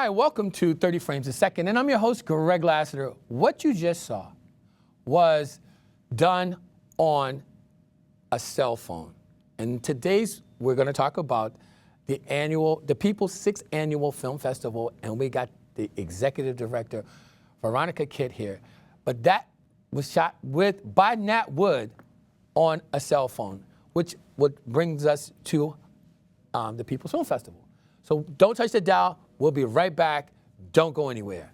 Hi, welcome to 30 Frames a Second, and I'm your host, Greg Lassiter. What you just saw was done on a cell phone. And today's, we're going to talk about the People's 6th Annual Film Festival, and we got the executive director, Veronica Kitt, here. But that was shot by Nat Wood on a cell phone, which brings us to the People's Film Festival. So don't touch the dial. We'll be right back. Don't go anywhere.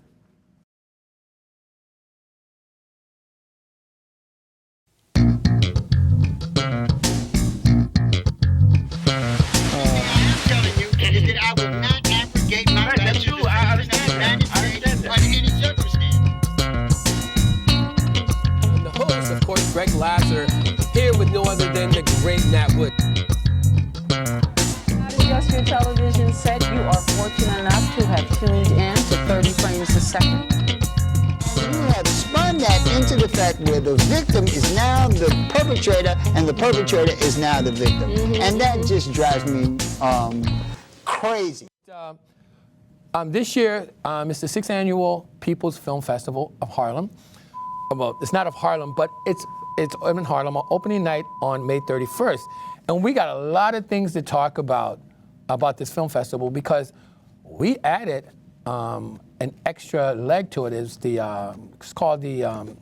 Greg Lasser, here with no other than the great Nat Wood. Adjust your television set. You are fortunate enough to have tuned in to 30 Frames a Second. You have spun that into the fact where the victim is now the perpetrator and the perpetrator is now the victim. Mm-hmm. And that just drives me crazy. This year, it's the 6th Annual People's Film Festival of Harlem. Well, it's not of Harlem, but it's in Harlem, on opening night on May 31st. And we got a lot of things to talk about this film festival because we added an extra leg to it. It's called the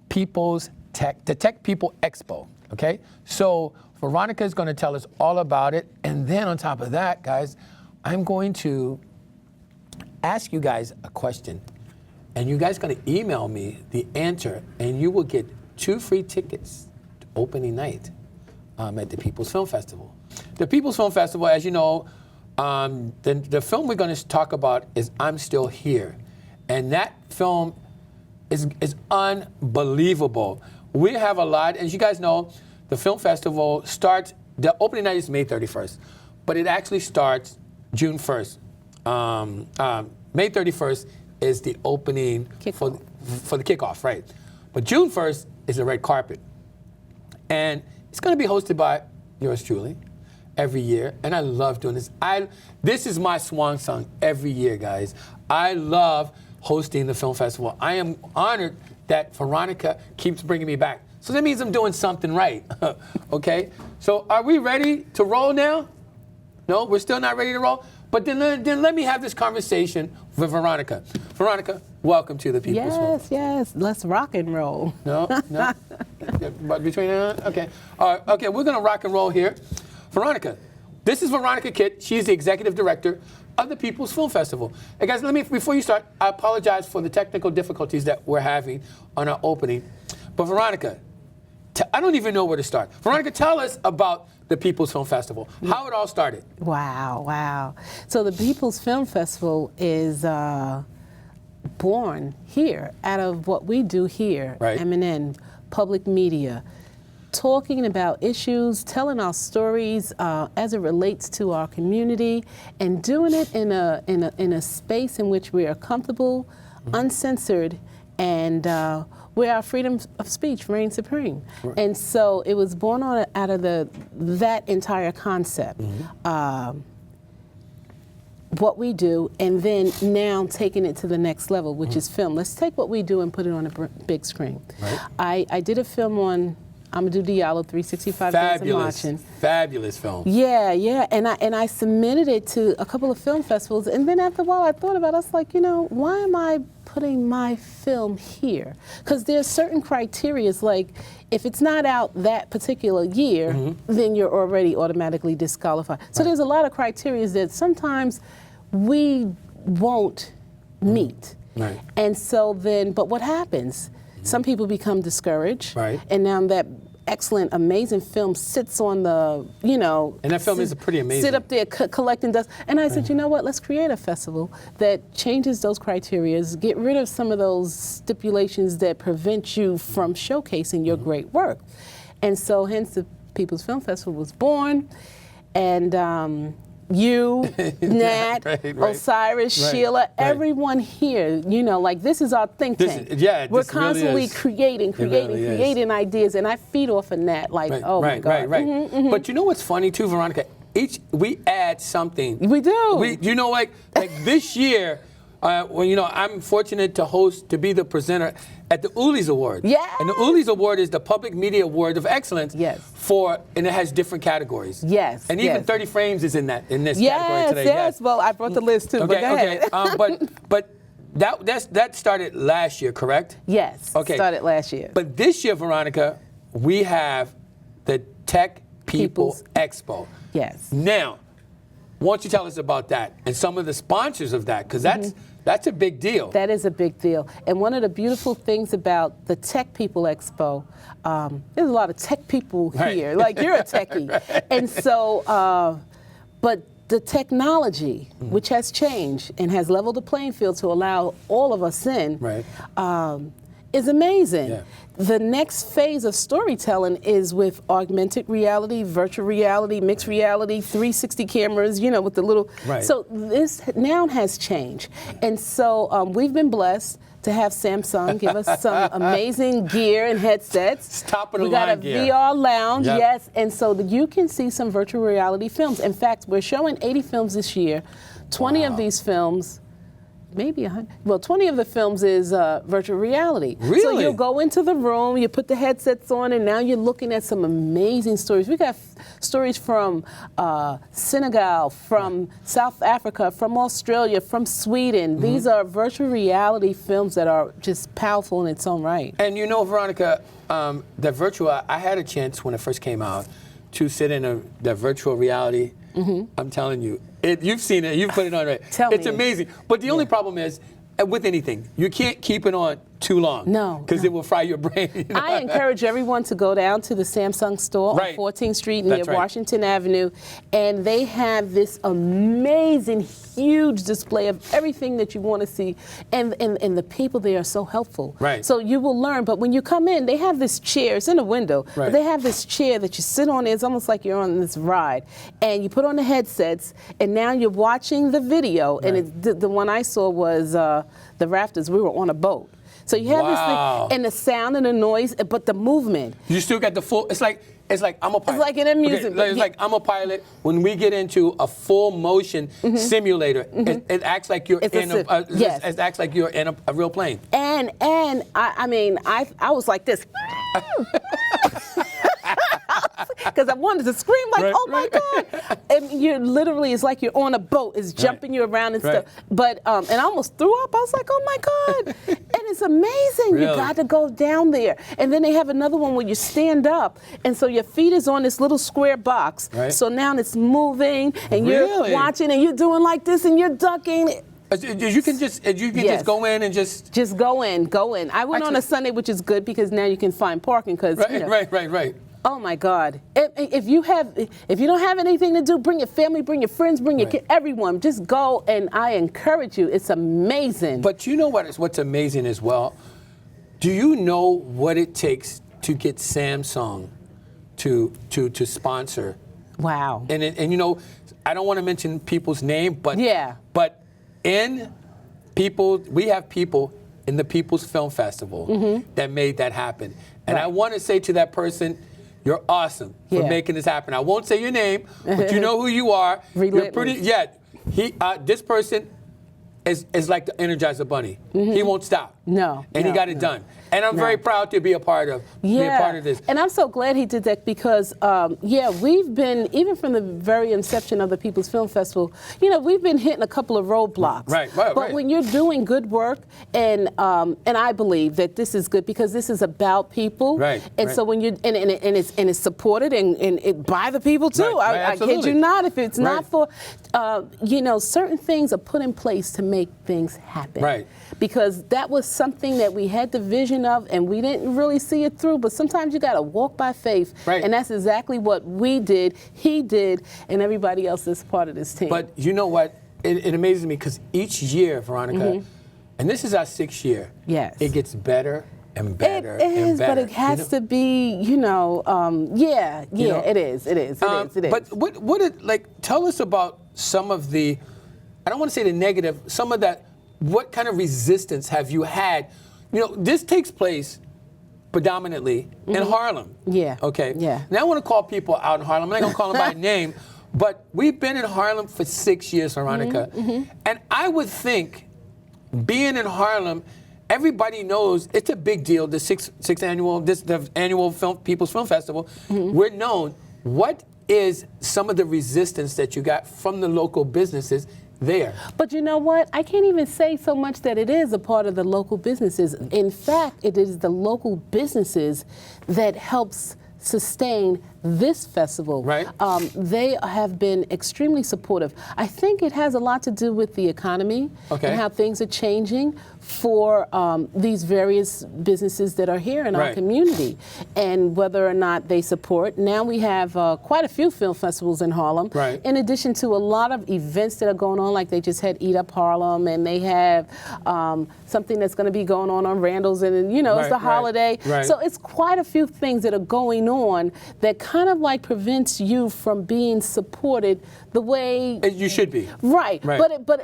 Tech People Expo, okay? So Veronica is gonna tell us all about it. And then on top of that, guys, I'm going to ask you guys a question. And you guys are going to email me the answer, and you will get 2 free tickets to opening night at the People's Film Festival. The People's Film Festival, as you know, the film we're going to talk about is I'm Still Here. And that film is unbelievable. We have a lot, as you guys know, the film festival starts, the opening night is May 31st, but it actually starts June 1st. May 31st is the opening for the kickoff, right? But June 1st is the red carpet. And it's going to be hosted by yours truly every year. And I love doing this. This is my swan song every year, guys. I love hosting the film festival. I am honored that Veronica keeps bringing me back. So that means I'm doing something right, okay? So are we ready to roll now? No, we're still not ready to roll? But then let me have this conversation with Veronica. Veronica, welcome to the People's Film. Yes, let's rock and roll. No? But between okay. Okay, we're gonna rock and roll here. Veronica, this is Veronica Kitt. She's the executive director of the People's Film Festival. Hey guys, before you start, I apologize for the technical difficulties that we're having on our opening. But Veronica, I don't even know where to start. Veronica, tell us about the People's Film Festival, how it all started. Wow. So the People's Film Festival is born here out of what we do here, right. M&N, public media, talking about issues, telling our stories as it relates to our community, and doing it in a space in which we are comfortable, uncensored, and where our freedom of speech reigns supreme. Right. And so it was born out of that entire concept. What we do, and then now taking it to the next level, which is film. Let's take what we do and put it on a big screen. Right. I did a film on Amadou Diallo, 365 Days of Marching. Fabulous film. Yeah, and I submitted it to a couple of film festivals, and then after a while I thought about it, I was like, why am I putting my film here? Because there's certain criteria, like if it's not out that particular year, then you're already automatically disqualified. So there's a lot of criteria that sometimes we won't meet. Right. And so then, but what happens? Some people become discouraged, right. And now that excellent, amazing film sits on the, And that film is pretty amazing. Sit up there collecting dust. And I said, you know what, let's create a festival that changes those criteria, get rid of some of those stipulations that prevent you from showcasing your great work. And so hence the People's Film Festival was born. And you, Nat, right. Osiris, Sheila, everyone here, like this is our think tank. We're constantly creating ideas, and I feed off of Nat, like, oh my God. Right. But you know what's funny too, Veronica? we add something. We do. You know, like this year, well, you know, I'm fortunate to be the presenter at the Ulis Award. Yeah. And the Ulis Award is the Public Media Award of Excellence. Yes. And it has different categories. Yes. And even yes. 30 Frames is in this category today. Yes. Well, I brought the list too. Okay. But go ahead. But that started last year, correct? Yes. Okay. Started last year. But this year, Veronica, we have the Tech People People's- Expo. Yes. Now, why don't you tell us about that and some of the sponsors of that? Because that's a big deal. That is a big deal. And one of the beautiful things about the Tech People Expo, there's a lot of tech people here. Like, you're a techie. Right. And so, but the technology, which has changed and has leveled the playing field to allow all of us in, is amazing. Yeah. The next phase of storytelling is with augmented reality, virtual reality, mixed reality, 360 cameras, you know, with the little. Right. So this now has changed. And so we've been blessed to have Samsung give us some amazing gear and headsets. It's top of the we got a line gear. VR lounge, Yep. yes. And so you can see some virtual reality films. In fact, we're showing 80 films this year. 20 of these films, maybe 100. Well, 20 of the films is virtual reality. Really? So you'll go into the room, you put the headsets on, and now you're looking at some amazing stories. We got stories from Senegal, from South Africa, from Australia, from Sweden. These are virtual reality films that are just powerful in its own right. And you know, Veronica, the virtual, I had a chance when it first came out to sit in the virtual reality. I'm telling you, you've seen it, you've put it on, right? Tell it's me. amazing. But the only problem is, with anything, you can't keep it on too long. No, Because it will fry your brain. You know? I encourage everyone to go down to the Samsung store Right. on 14th Street near That's right. Washington Avenue, and they have this amazing, huge display of everything that you want to see, and the people there are so helpful. Right. So you will learn, but when you come in, they have this chair, it's in a window, Right. but they have this chair that you sit on, it's almost like you're on this ride, and you put on the headsets, and now you're watching the video, and the one I saw was the rafters, we were on a boat. So you have this thing, and the sound and the noise, but the movement. You still got the full, it's like I'm a pilot. It's like in a music. Okay, it's like I'm a pilot. When we get into a full motion simulator, it acts like you're It's in yes. it acts like you're in a real plane. And I mean, I was like this. Because I wanted to scream like, Right, oh my God. And you're literally, it's like you're on a boat. It's jumping you around and Right. stuff. But, and I almost threw up. I was like, oh my God. And it's amazing. Really? You got to go down there. And then they have another one where you stand up. And so your feet is on this little square box. Right. So now it's moving and Really? you're watching and you're doing like this and you're ducking. You can just Yes. go in and just Just go in. I went on a Sunday, which is good because now you can find parking. Because right. oh my God! If you don't have anything to do, bring your family, bring your friends, bring your Right. kid, everyone. Just go, and I encourage you. It's amazing. But you know what's amazing as well? Do you know what it takes to get Samsung to sponsor? Wow. And you know, I don't want to mention people's name, but Yeah. But we have people in the People's Film Festival that made that happen. And Right. I want to say to that person, you're awesome for Yeah. making this happen. I won't say your name, but you know who you are. You're pretty. Relentless. Yeah. This person is like the Energizer Bunny. He won't stop. No, And he no, got it no. done. And I'm very proud to be a part of this. And I'm so glad he did that because, we've been, even from the very inception of the People's Film Festival, we've been hitting a couple of roadblocks. Right. But when you're doing good work, and I believe that this is good because this is about people. Right, And right. so when you, and it's supported and it by the people too. Right, I kid absolutely. you not. If it's not Right. for, certain things are put in place to make things happen. Right. Because that was something that we had the vision of and we didn't really see it through. But sometimes you got to walk by faith. Right. And that's exactly what we did, he did, and everybody else is part of this team. But you know what? It amazes me because each year, Veronica, and this is our 6th year, Yes. it gets better and better It is, and better. but it has to be, know? it is. It is. But tell us about some of the, I don't want to say the negative, some of that, what kind of resistance have you had? This takes place predominantly in Harlem. Yeah. Okay. Yeah. Now I want to call people out in Harlem. I'm not going to call them by name, But we've been in Harlem for 6 years, Veronica. And I would think, being in Harlem, everybody knows it's a big deal. The sixth annual, the annual People's Film Festival. We're known. What is some of the resistance that you got from the local businesses there? But you know what? I can't even say so much that it is a part of the local businesses. In fact, it is the local businesses that helps sustain this festival. Right. They have been extremely supportive. I think it has a lot to do with the economy and how things are changing for these various businesses that are here in our community, and whether or not they support. Now we have quite a few film festivals in Harlem, in addition to a lot of events that are going on, like they just had Eat Up Harlem, and they have something that's going to be going on Randall's, and you know, it's the holiday. So it's quite a few things that are going on that kind of like prevents you from being supported the way you should be. But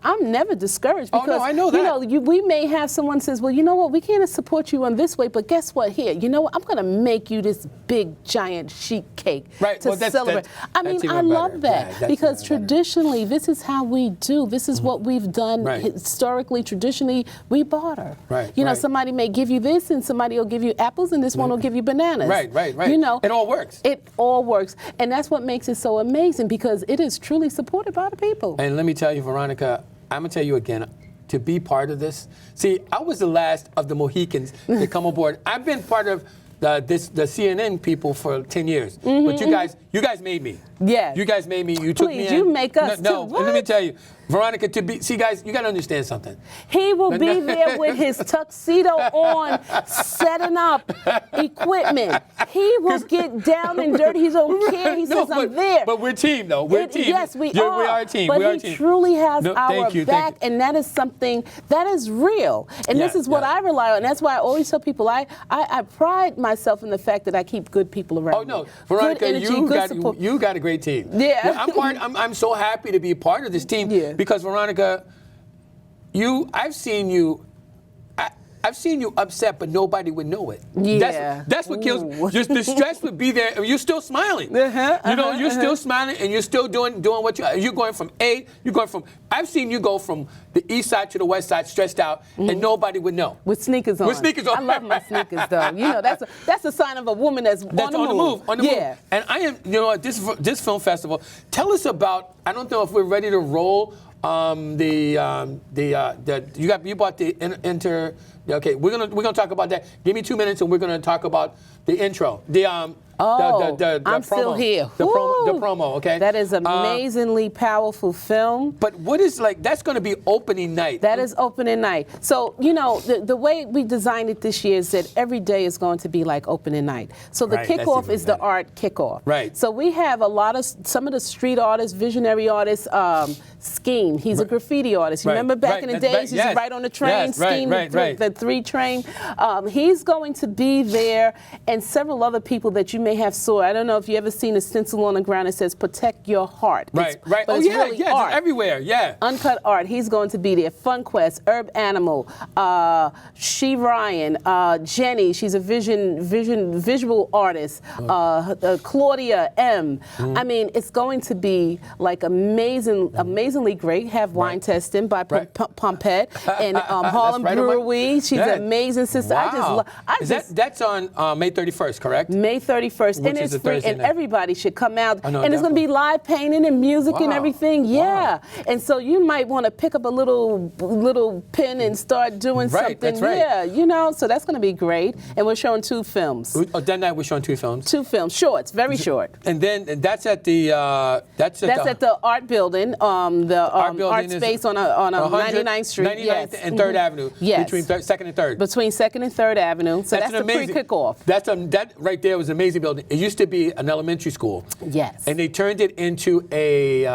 I'm never discouraged, because I know that. you know, we may have someone says, well, you know what, we can't support you on this way, but guess what, here, you know what, I'm going to make you this big giant sheet cake to celebrate. I mean, I love that, because traditionally this is how we do. This is what we've done historically. Traditionally, we barter. You know, somebody may give you this, and somebody will give you apples, and this one will give you bananas. You know, it all works. It all works, and that's what makes it so amazing, because it is truly supported by the people. And let me tell you, Veronica, I'm gonna tell you again, to be part of this. See, I was the last of the Mohicans to come aboard. I've been part of the CNN people for 10 years, but you guys made me. You guys made me. You took me in. Please, you make us too. No, let me tell you, Veronica, see, guys, you got to understand something. He will be there with his tuxedo on, setting up equipment. He will get down and dirty. He don't care. He says, I'm there. But we're a team, though. We're a team. Yes, we are. We are a team. But he truly has our back, and that is something that is real. And this is what I rely on. That's why I always tell people, I pride myself in the fact that I keep good people around me. Veronica, good energy, you got a great team. I'm so happy to be a part of this team. Because Veronica, I've seen you upset, but nobody would know it. That's what kills. Just the stress would be there. You're still smiling. You know, you're still smiling, and you're still doing what you're going from I've seen you go from the east side to the west side, stressed out, and nobody would know. With sneakers on. I love my sneakers, though. You know, that's a sign of a woman that's on the move. On the move. And I am, you know, this film festival. Tell us about. I don't know if we're ready to roll. You bought the Okay, we're gonna talk about that. Give me 2 minutes, and we're gonna talk about the intro. The I'm promo, still here. The promo, okay? That is amazingly powerful film. But what is that's going to be opening night? That is opening night. So, you know, the way we designed it this year is that every day is going to be like opening night. So the kickoff is the art kickoff. So we have some of the street artists, visionary artists. Scheme. He's a graffiti artist. You remember back in the days, he used to write on the train, Scheme, the 3 train. He's going to be there, and several other people that you may have saw. I don't know if you ever seen a stencil on the ground that says "Protect Your Heart." But it's really art. It's everywhere. Uncut art. He's going to be there. Fun Quest, Herb Animal, She Ryan, Jenny. She's a visual artist. Claudia M. I mean, it's going to be like amazingly great. Have wine testing by Pompette and Harlem Brewery. She's an amazing sister. Wow. That's on May 31st, correct? May 31st, and it's free, and everybody should come out. And it's going to be live painting and music and everything. And so you might want to pick up a little pen and start doing something. You know, so that's going to be great. And we're showing 2 films. That night we're showing 2 films. 2 films, shorts, very short. And then that's at the at the art building. The art space on 99th Street. 99th and 3rd Avenue. Between 2nd and 3rd. Between 2nd and 3rd Avenue. So that's the pre-kickoff. That right there was an amazing building. It used to be an elementary school. And they turned it into a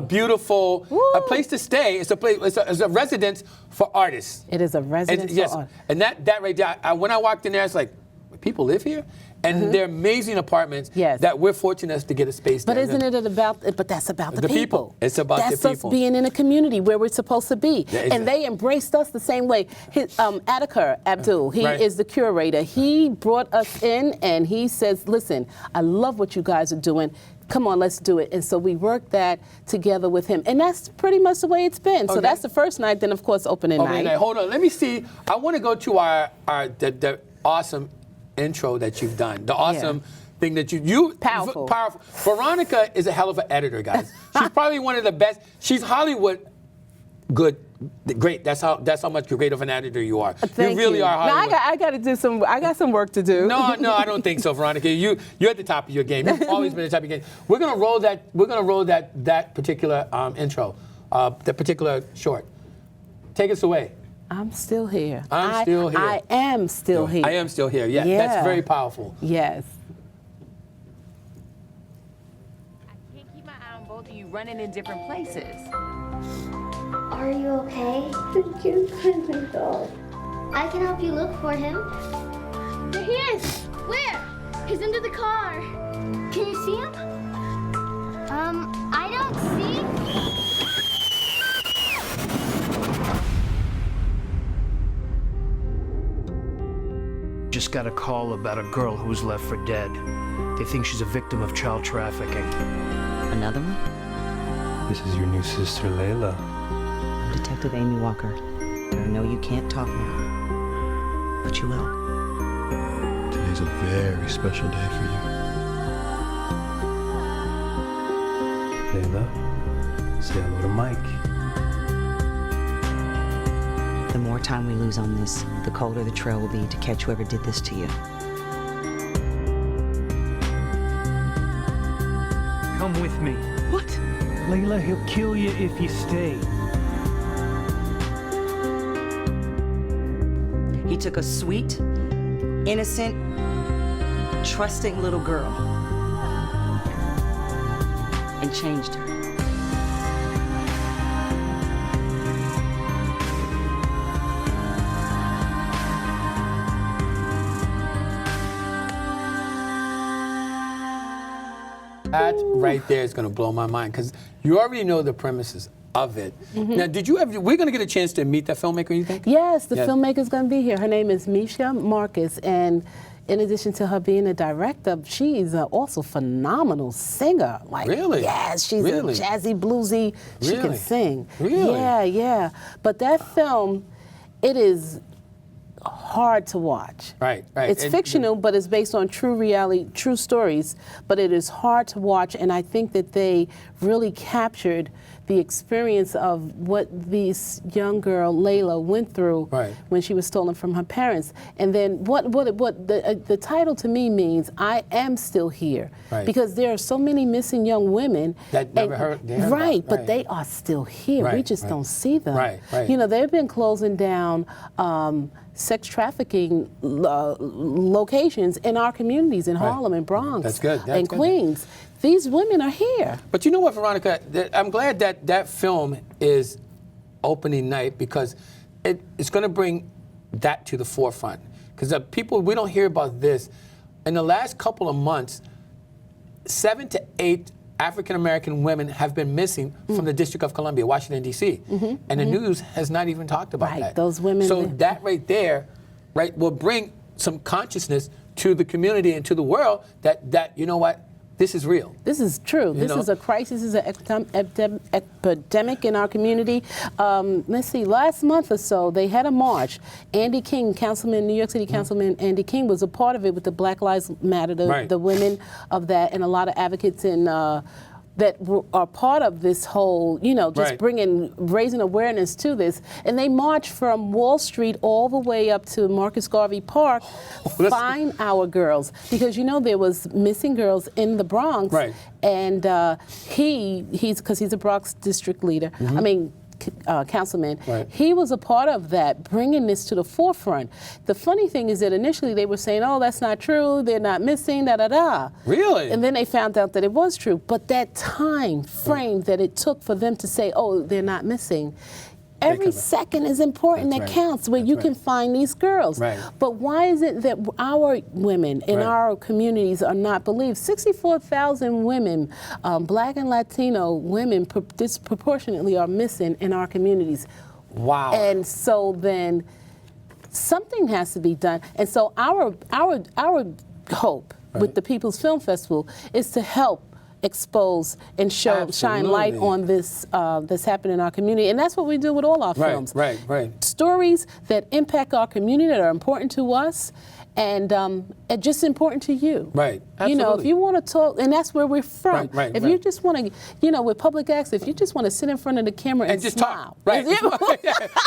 beautiful place to stay. It's a residence for artists. It is a residence for artists. And that right there, when I walked in there, I was like, people live here? And they're amazing apartments Yes. that we're fortunate to get a space But there. isn't it about? But that's about the, The people. It's about the that's people. us being in a community where we're supposed to be, Yeah, and they embraced us the same way. Adhikar Abdul, he Right. is the curator. He brought us in, and he says, "Listen, I love what you guys are doing. Come on, let's do it." And so we worked that together with him, and that's pretty much the way it's been. So Okay. that's the first night. Then of course opening Okay, night. now, hold on. Let me see. I want to go to the awesome intro that you've done. The awesome thing that you Powerful. Powerful. Veronica is a hell of an editor, guys. She's probably one of the best. She's Hollywood good. Great. That's how much great of an editor you are. Thank you really are Now Hollywood. I got to do some. I got some work to do. No, I don't think so, Veronica. You're at the top of your game. You've always been at the top of your game. We're gonna roll that particular intro, that particular short. Take us away. I'm still here. I'm still here. I am still here. I am still here. Yeah, Yeah. that's very powerful. Yes. I can't keep my eye on both of you running in different places. Are you okay? I can help you look for him. There he is. Where? He's under the car. Can you see him? I don't see. Just got a call about a girl who was left for dead. They think she's a victim of child trafficking. Another one? This is your new sister, Layla. I'm Detective Amy Walker. I know you can't talk now, but you will. Today's a very special day for you. Layla, say hello to Mike. The more time we lose on this, the colder the trail will be to catch whoever did this to you. Come with me. What? Layla, he'll kill you if you stay. He took a sweet, innocent, trusting little girl and changed her. That right there is going to blow my mind because you already know the premises of it. Now, we're going to get a chance to meet that filmmaker, you think? Yes, the Yeah. filmmaker's going to be here. Her name is Misha Marcus, and in addition to her being a director, she's also a phenomenal singer. Like, Really? yes, she's Really? a jazzy, bluesy. She Really? can sing. Really? Yeah, yeah. But that film, it is hard to watch. Right, right. It's fictional, but it's based on true reality, true stories, but it is hard to watch, and I think that they really captured the experience of what this young girl, Layla, went through Right. when she was stolen from her parents. And then what the title to me means, I am still here. Right. Because there are so many missing young women. That never they heard about, Right, but right. they are still here. We Right, just right. don't see them. Right, right. You know, they've been closing down sex trafficking locations in our communities in Right. Harlem and Bronx That's good, that's and good. Queens. These women are here. But you know what, Veronica? I'm glad that that film is opening night because it's going to bring that to the forefront. Because the people, we don't hear about this. In the last couple of months, 7 to 8 African American women have been missing from the District of Columbia, Washington, D.C. And the news has not even talked about Right, that. those women So live- that right there, right, will bring some consciousness to the community and to the world that you know what, this is real. This is true. This know? is a crisis. This is an epidemic in our community. Let's see, last month or so, they had a march. Andy King, New York City Councilman Andy King was a part of it with the Black Lives Matter, Right. the women of that, and a lot of advocates that are part of this whole, you know, just Right. raising awareness to this. And they marched from Wall Street all the way up to Marcus Garvey Park, let's- find our girls. Because, you know, there was missing girls in the Bronx. Right. And he's a Bronx district leader. I mean, councilman. Right. He was a part of that, bringing this to the forefront. The funny thing is that initially they were saying, "Oh, that's not true. They're not missing." Da da da. Really? And then they found out that it was true. But that time frame that it took for them to say, "Oh, they're not missing," Every second is important. That's that right. counts where That's you right. can find these girls. Right. But why is it that our women in Right. our communities are not believed? 64,000 women, Black and Latino women, disproportionately are missing in our communities. Wow. And so then something has to be done. And so our hope with the People's Film Festival is to help expose and shine light Absolutely. on this that's happening in our community. And that's what we do with all our films. Right. Stories that impact our community, that are important to us, and just important to you. Right. You know, if Absolutely. you want to talk, and that's where we're from. Right. If you just want to, you know, with public access, if you just want to sit in front of the camera and just smile. talk. Right.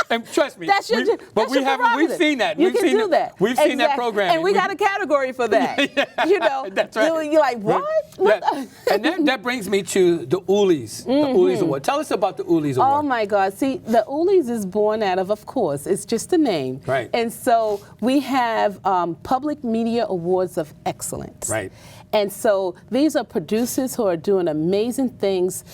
And trust me. That's your, but we haven't. We've seen that. You We've can seen do that. We've seen that program. And we got a category for that. You know, That's right. You're like, what? What Yeah. And that brings me to the Oolies. The Oolies Award. Tell us about the Oolies Award. Oh my God. See, the Oolies is born out of course, it's just a name. Right. And so we have Public Media Awards of Excellence. Right. And so these are producers who are doing amazing things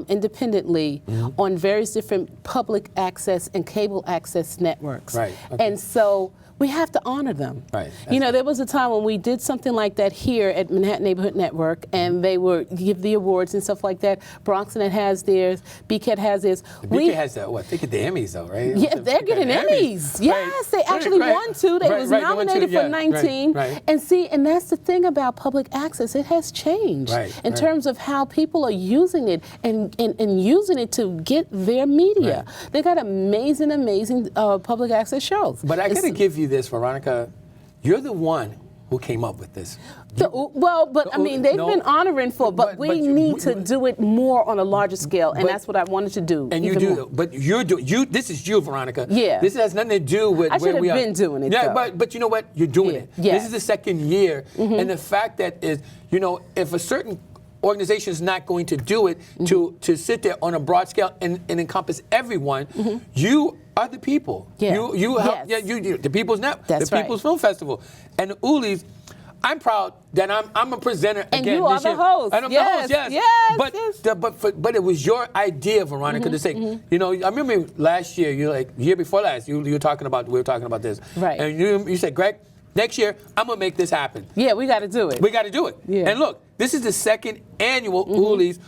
independently on various different public access and cable access networks. Right. Okay. And so we have to honor them. Right. You know, there was a time when we did something like that here at Manhattan Neighborhood Network, and they would give the awards and stuff like that. Bronxnet has theirs, BCAT has theirs. BK has that. What? They get the Emmys though, right? Yeah, they're getting Emmys. Yes, they actually won 2. They was nominated for 19. Right. And see, and that's the thing about public access. It has changed in terms of how people are using it and using it to get their media. Right. They got amazing public access shows. But I got to give you this, Veronica. You're the one who came up with this. I mean, they've been honoring but we need to do it more on a larger scale, and that's what I wanted to do. And you even do, more. but you're doing. This is you, Veronica. Yeah. This has nothing to do with I where should we have are. been doing it, Yeah, though. but you know what? You're doing it. Yeah. This is the second year, and the fact that is, you know, if a certain organization is not going to do it to sit there on a broad scale and encompass everyone, you are the people. Yeah. You help. Yes. Yeah, you the People's That's the People's Film Festival, and the Oolies. I'm proud that I'm a presenter And again you are this the year. host. And I'm Yes, the host, yes. yes, But it was your idea, Veronica, to say, you know, I remember last year, year before last, we were talking about this. Right. And you said, Greg, next year, I'm going to make this happen. Yeah, we got to do it. We got to do it. Yeah. And look, this is the second annual Oolies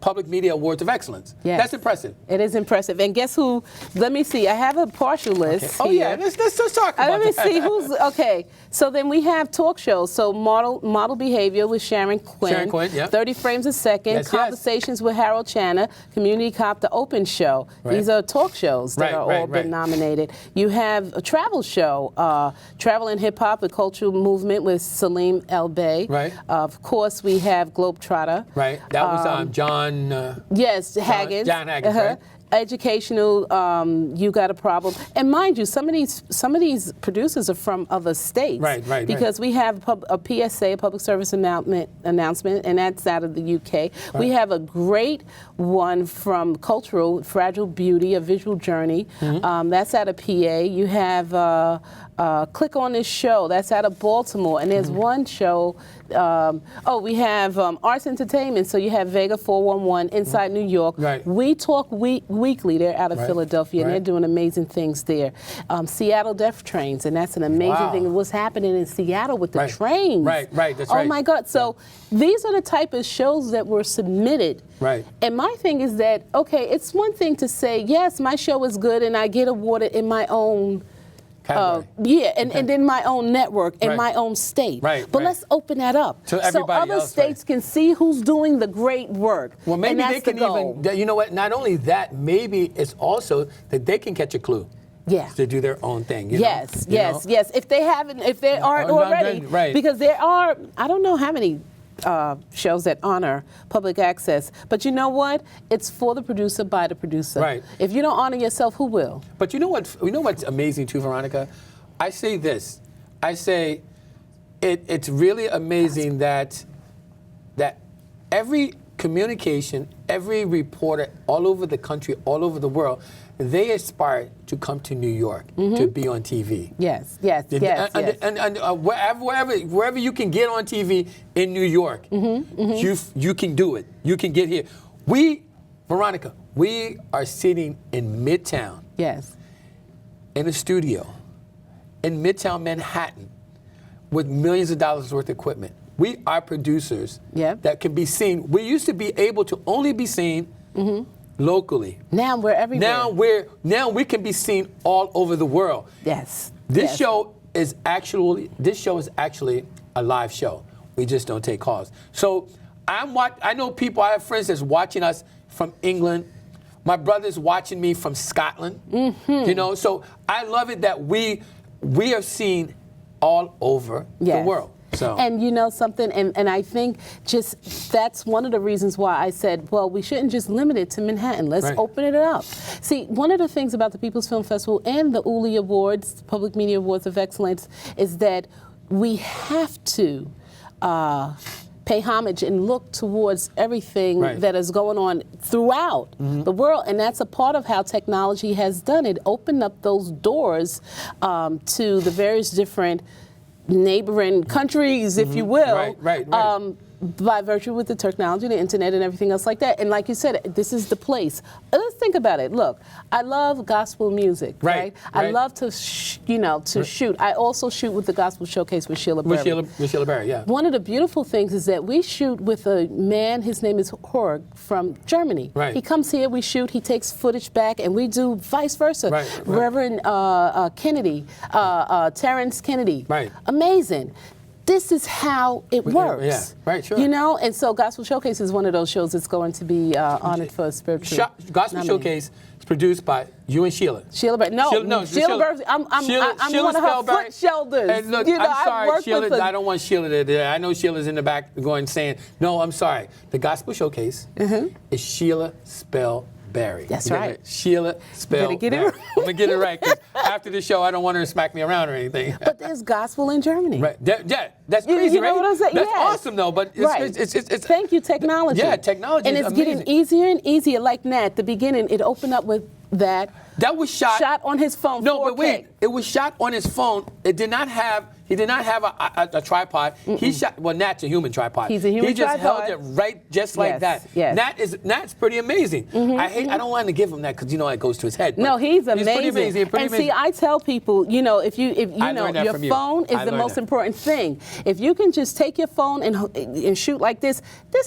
Public Media Awards of Excellence. Yes. That's impressive. It is impressive. And guess who? Let me see. I have a partial list Oh, here. yeah. Let's talk about Let me that. see who's okay. So then we have talk shows. So model behavior with Sharon Quinn. Sharon Quinn, yeah. 30 frames a second. Yes, yes. Conversations with Harold Channa. Community Cop, The Open Show. Right. These are talk shows that Right, are right, all been right. nominated. You have a travel show, Travel and Hip Hop, a cultural movement with Salim El Bey. Right. Of course, we have Globetrotter. Right. That was John. Yes, Haggins. John Haggins, right. Educational, You Got a Problem. And mind you, some of these producers are from other states. Right. Because we have a PSA, a public service announcement, and that's out of the UK. Right. We have a great one from Cultural, Fragile Beauty, A Visual Journey. That's out of PA. You have Click on This Show. That's out of Baltimore. And there's one show, we have Arts Entertainment. So you have Vega 411 inside New York. Right. We Talk Weekly. They're out of Philadelphia, and they're doing amazing things there. Seattle Deaf Trains, and that's an amazing thing. What's happening in Seattle with the trains. Right, that's oh right. Oh my God. So these are the type of shows that were submitted. Right. And my thing is that, okay, it's one thing to say, yes, my show is good and I get awarded in my own and in my own network, in my own state. Right. But let's open that up So everybody other else, states can see who's doing the great work. Well, maybe and that's they can the goal. even, you know what, not only that, maybe it's also that they can catch a clue. Yeah. To do their own thing. Yes. If they aren't already. Right. Because there are, I don't know how many shows that honor public access. But you know what? It's for the producer, by the producer. Right. If you don't honor yourself, who will? But you know what? You know what's amazing too, Veronica? I say this. I say it's really amazing that every communication, every reporter all over the country, all over the world, they aspire to come to New York to be on TV. Yes. And wherever you can get on TV in New York, you can do it. You can get here. Veronica, we are sitting in Midtown Yes. in a studio in Midtown Manhattan with millions of dollars worth of equipment. We are producers Yep. that can be seen. We used to be able to only be seen locally. Now we're everywhere. Now we can be seen all over the world. Yes. This Yes. show is actually a live show. We just don't take calls. So I know people. I have friends that's watching us from England. My brother's watching me from Scotland. You know, so I love it that we are seen all over the Yes. world. So. And you know something, and I think just that's one of the reasons why I said, well, we shouldn't just limit it to Manhattan. Let's Right. open it up. See, one of the things about the People's Film Festival and the ULI Awards, Public Media Awards of Excellence, is that we have to pay homage and look towards everything Right. that is going on throughout the world. And that's a part of how technology has done it, opened up those doors to the various different neighboring countries, if you will, Right. by virtue with the technology, the internet, and everything else like that. And like you said, this is the place. Let's think about it. Look, I love gospel music, right? I Right. love to, shoot. I also shoot with the Gospel Showcase with Sheila Berry. With Sheila Berry, yeah. One of the beautiful things is that we shoot with a man, his name is Horg from Germany. Right. He comes here, we shoot, he takes footage back, and we do vice versa. Right. Reverend Kennedy, Terrence Kennedy. Right. Amazing. This is how it works. Yeah, right, sure. You know, and so Gospel Showcase is one of those shows that's going to be honored for spiritual. Gospel nominated. Showcase is produced by you and Sheila. Sheila Berry. No, Sheila Berry. I'm one of her foot shoulders. And look, you know, I'm sorry, I work Sheila. with her. I don't want Sheila to. I know Sheila's in the back going saying, "No, I'm sorry." The Gospel Showcase is Sheila Spell Berry. That's You get right. it? Sheila Spell Better get it Berry. right. I'm gonna get it right 'cause after the show, I don't want her to smack me around or anything. But there's gospel in Germany. Right. Yeah, that's You crazy, know right? what I'm saying? That's Yes. awesome, though. But it's, Right. it's Thank you, technology. Yeah, technology and is it's getting amazing. easier and easier. Like Nat, at the beginning, it opened up with that. That was shot on his phone. No, 4K. but wait. It was shot on his phone. It did not have. He did not have a tripod. He shot. Well, Nat's a human tripod. He's a human He just tripod. held it right, just like Yes, that. yes. Nat's pretty amazing. I don't want to give him that because you know it goes to his head. No, he's amazing. He's pretty amazing. Pretty and amazing. see, I tell people, you know, if you I know learned that your from you. phone is I the learned most that. important thing. If you can just take your phone and shoot like this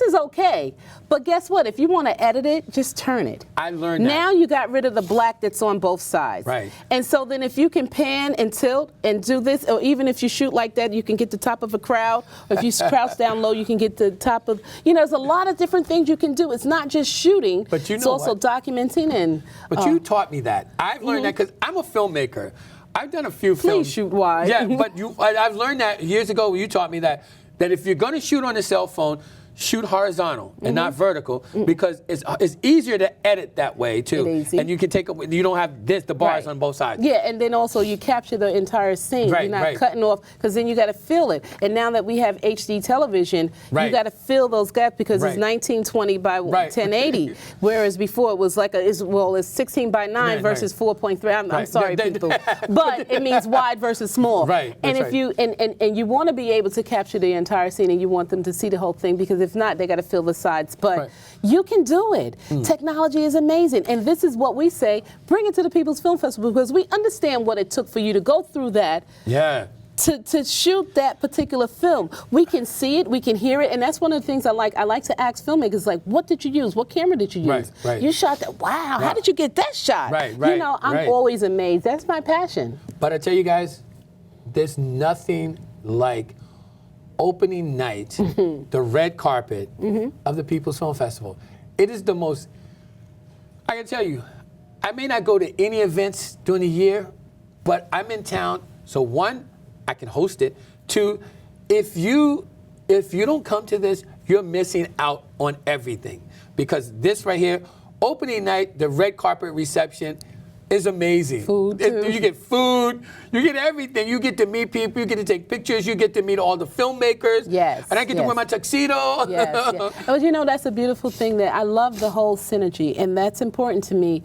is okay. But guess what? If you want to edit it, just turn it. I learned that. Now you got rid of the black that's on both sides. Right. And so then if you can pan and tilt and do this, or even if you shoot like that, you can get the top of a crowd. Or if you crouch down low, you can get the top of, there's a lot of different things you can do. It's not just shooting. But you it's know also what? documenting and. But you taught me that. I've learned that because I'm a filmmaker. I've done a few films. Please shoot wide. Yeah, but I've learned that years ago. You taught me that if you're going to shoot on a cell phone, shoot horizontal and not vertical because it's easier to edit that way too. It's easy. And you can you don't have the bars Right. on both sides. Yeah, and then also you capture the entire scene. Right, You're not right. cutting off, because then you got to fill it. And now that we have HD television, Right. you got to fill those gaps because Right. it's 1920 by Right. 1080, whereas before it was like it's 16 by 9 Right, versus right. 4.3. I'm Right. sorry, Yeah, people, but it means wide versus small. Right, And that's if you and you want to be able to capture the entire scene, and you want them to see the whole thing, because if not, they got to fill the sides. But Right. you can do it. Technology is amazing, and this is what we say: bring it to the People's Film Festival, because we understand what it took for you to go through that. Yeah. To shoot that particular film. We can see it, we can hear it, and that's one of the things I like. I like to ask filmmakers, like, what did you use? What camera did you use? Right, right. You shot that. Wow, how did you get that shot? Right, I'm right. always amazed. That's my passion. But I tell you guys, there's nothing like opening night, the red carpet of the People's Film Festival. It is the most, I can tell you, I may not go to any events during the year, but I'm in town, so one, I can host it. Two, if you don't come to this, you're missing out on everything. Because this right here, opening night, the red carpet reception, is amazing. Food, too. You get food, you get everything. You get to meet people, you get to take pictures, you get to meet all the filmmakers. Yes, And I get to yes. wear my tuxedo. Yes. Oh, that's a beautiful thing, that I love the whole synergy, and that's important to me.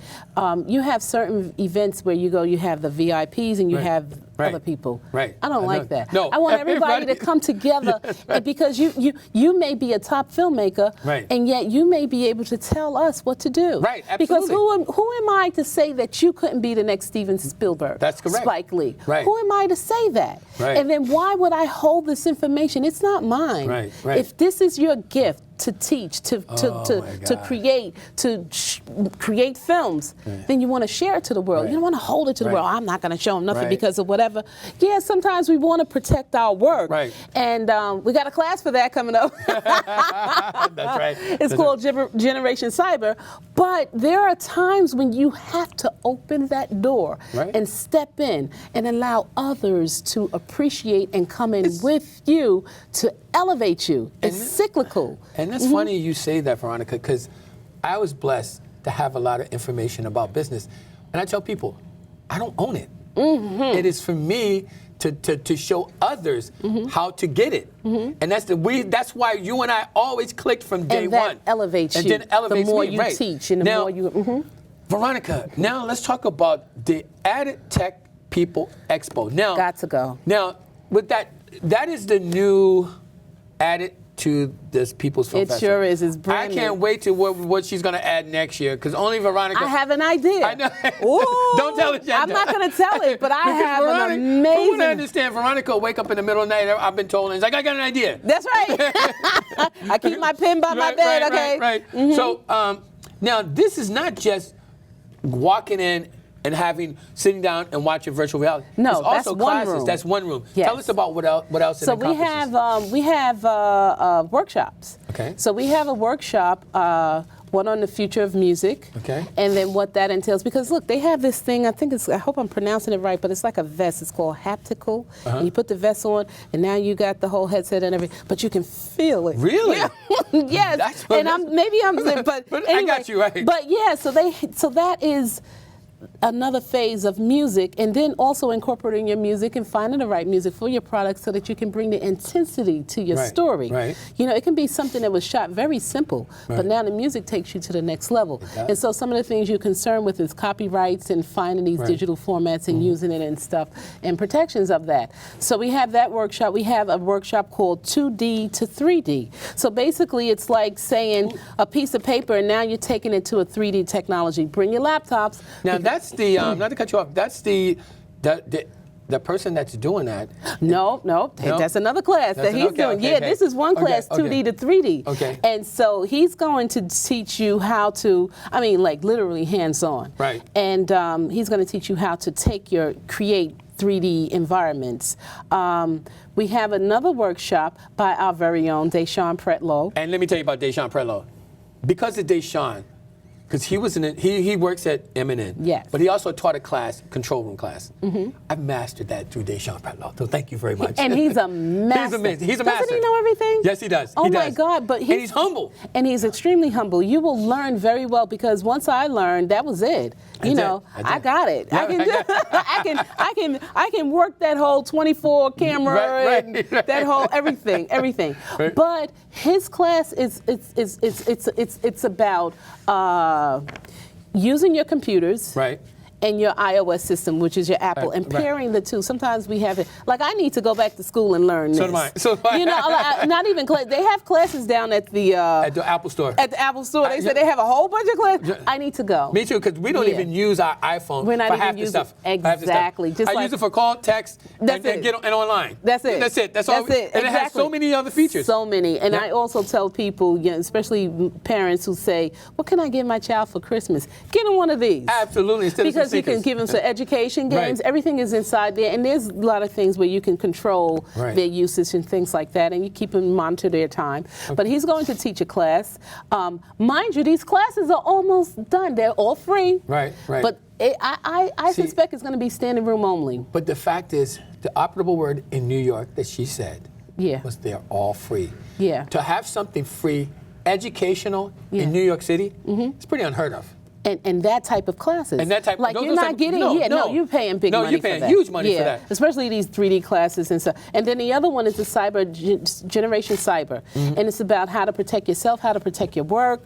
You have certain events where you go, you have the VIPs and you Right. have Right. other people. Right. I don't I like know. that. No, I want everybody to everybody- come together and because you may be a top filmmaker, Right. and yet you may be able to tell us what to do. Right, Because absolutely. who am I to say that you couldn't be the next Steven Spielberg? That's correct. Spike Lee. Right. Who am I to say that? Right. And then why would I hold this information? It's not mine. Right, right. If this is your gift to teach, to my God. create, create films, then you want to share it to the world. Right. You don't want to hold it to the Right. world. I'm not going to show them nothing Right. because of whatever. Yeah, sometimes we want to protect our work. Right. And we got a class for that coming up. That's right. It's called Generation Cyber. But there are times when you have to open that door Right. and step in and allow others to appreciate and come in with you to elevate you. It's cyclical. And that's funny you say that, Veronica, because I was blessed to have a lot of information about business. And I tell people, I don't own it. It is for me to show others how to get it. And that's why you and I always clicked from day And that one. elevates and you. then elevates the more me, you right. teach and the Now, more you... Veronica, now let's talk about the Added Tech People Expo. Now, Got to go. Now, with that is the new added to this People's Film It Festival. sure is. It's brand I can't new. wait to what she's going to add next year, because only Veronica. I have an idea. I know. Ooh, Don't tell it yet. I'm not going to tell it, but I Because have Veronica, an Who would amazing... understand? Veronica will wake up in the middle of the night, I've been told, and it's like, I got an idea. That's right. I keep my pen by my bed, okay? Right. So now this is not just walking in and sitting down and watching virtual reality. No, it's also that's one classes. room. That's one room. Yes. Tell us about what else. So it we encompasses. have workshops. Okay. So we have a workshop, one on the future of music. Okay. And then what that entails, because look, they have this thing. I hope I'm pronouncing it right, but it's like a vest. It's called haptical. And you put the vest on, and now you got the whole headset and everything, but you can feel it. Really? Yeah. Yes. That's what- but I anyway, got you right. But yeah, so that is another phase of music, and then also incorporating your music and finding the right music for your product so that you can bring the intensity to your Right, story. right. You know, it can be something that was shot very simple, but Right. now the music takes you to the next level. does. And so some of the things you're concerned with is copyrights and finding these Right. digital formats and using it and stuff and protections of that. So we have that workshop. We have a workshop called 2D to 3D. So basically it's like saying a piece of paper and now you're taking it to a 3D technology. Bring your laptops. Now that's the not to cut you off. That's the person that's doing that. No, that's another class that he's doing. okay, Yeah, okay. this is one Okay, class, 2D to 3D. Okay. And so he's going to teach you how to, like literally hands-on. Right. And he's going to teach you how to create 3D environments. We have another workshop by our very own Deshaun Pretlow. And let me tell you about Deshaun Pretlow. Because of Deshaun, because he works at M&N. Yes. But he also taught a class, control room class. I mastered that through Deshaun Pretlow. So thank you very much. And he's a master. He's amazing. He's a Doesn't master. he know everything? Yes, he does. Oh He my does. God! But and he's humble. And he's extremely humble. You will learn very well because once I learned, that was it. You know, I got it. Yeah, I can work that whole 24 camera Right, and right. that whole everything. Right. But his class it's about using your computers. Right. And your iOS system, which is your Apple, Right, and right. pairing the two. Sometimes we have it. Like I need to go back to school and learn So this. do I. So do I. You know, not even they have classes down at the Apple Store. At the Apple Store. They said they have a whole bunch of classes. I need to go. Me too, because we don't Yeah. even use our iPhone We're not for even half the using- stuff. For half the stuff. Exactly. Just I like- use it for call, text, That's and it. get and online. That's it. That's it. That's all. That's it. And it has so Exactly. many other features. So many. And Yeah. I also tell people, especially parents who say, "What can I give my child for Christmas?" Get them one of these. Absolutely. Instead of some Because you can stickers. give them some education games. Right. Everything is inside there, and there's a lot of things where you can control Right. their usage and things like that, and you keep them monitor their time. But he's going to teach a class. Mind you, these classes are almost done. They're all free. Right, right. But I See- suspect it's going to be standing room only. But the fact is, the operable word in New York that she said Yeah. was they're all free. Yeah. To have something free, educational Yeah. in New York City, it's pretty unheard of. and that type of classes. And that type- like those you're type- not getting no, no. you're paying big No, money you're for paying that. huge money for Yeah, that. especially these 3D classes and stuff. And then the other one is the Generation Cyber, Mm-hmm. and it's about how to protect yourself, how to protect your work